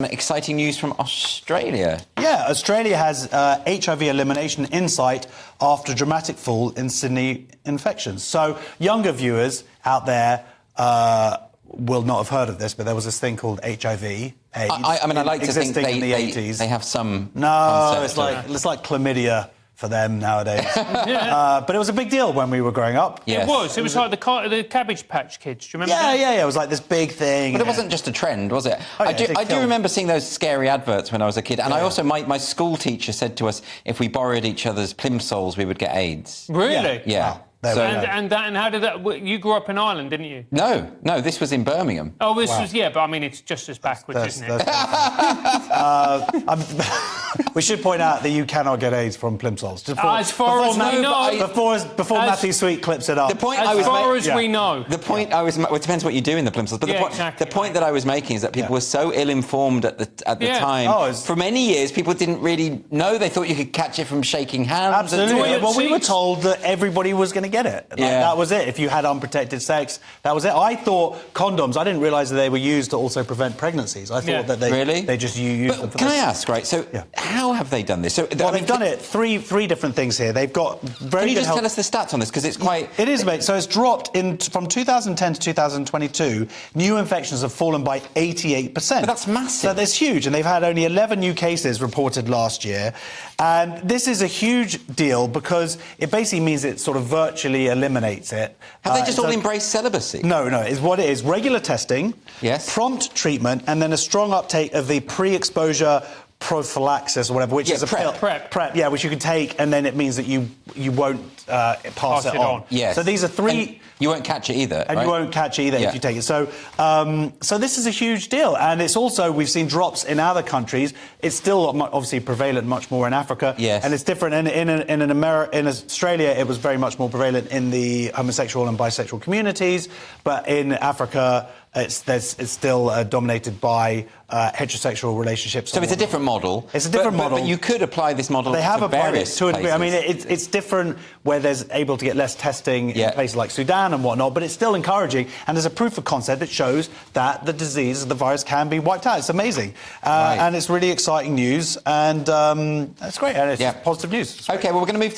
Exciting news from Australia. Yeah, Australia has HIV elimination insight after dramatic fall in Sydney infections. So younger viewers out there will not have heard of this, but there was this thing called HIV, AIDS. I mean, I like to think in the 80s. They have some. No, it's like chlamydia for them nowadays. But it was a big deal when we were growing up. Yes. It was like the Cabbage Patch Kids. Do you remember that? Yeah. It was like this big thing. But it wasn't just a trend, was it? Oh, yeah, I do remember seeing those scary adverts when I was a kid. And I also, my school teacher said to us, if we borrowed each other's plimsolls, we would get AIDS. Really? Yeah. Wow. And how did that... You grew up in Ireland, didn't you? No, this was in Birmingham. Oh, this was... Yeah, but I mean, it's just as backwards, isn't it? We should point out that you cannot get AIDS from plimsolls. As far as we know... Before Matthew Sweet clips it up. The point as far as we know. The point I was... Well, it depends what you do in the plimsolls. But the point that I was making is that people were so ill-informed at the time. For many years, people didn't really know. They thought you could catch it from shaking hands. Absolutely. Well, we were told that everybody was going to get it. That was it. If you had unprotected sex, that was it. I thought condoms, I didn't realise that they were used to also prevent pregnancies. I thought that they just used them for Can I ask, right, so how have they done this? So, well, they've done it three different things here. They've got very Can you good just tell us the stats on this? Because it's quite... It is, mate. So it's dropped from 2010 to 2022. New infections have fallen by 88%. But that's massive. So that's huge. And they've had only 11 new cases reported last year. And this is a huge deal because it basically means it sort of virtually eliminates it. Have they just all embraced celibacy? No. It's what it is. Regular testing, prompt treatment, and then a strong uptake of the pre-exposure prophylaxis or whatever, which is a PrEP, which you can take, and then it means that you won't pass it on. Yes. So these are three... And you won't catch it either, And you won't catch it either if you take it. So this is a huge deal. And it's also, we've seen drops in other countries. It's still obviously prevalent much more in Africa. Yes. And it's different. In Australia, it was very much more prevalent in the homosexual and bisexual communities. But in Africa, it's still dominated by heterosexual relationships. So it's a different model. It's a different model. But you could apply this model to various places. I mean, it's different where there's able to get less testing in places like Sudan and whatnot, but it's still encouraging. And there's a proof of concept that shows that the disease, the virus, can be wiped out. It's amazing. And it's really exciting news. And it's great. And it's positive news. OK, well, we're going to move to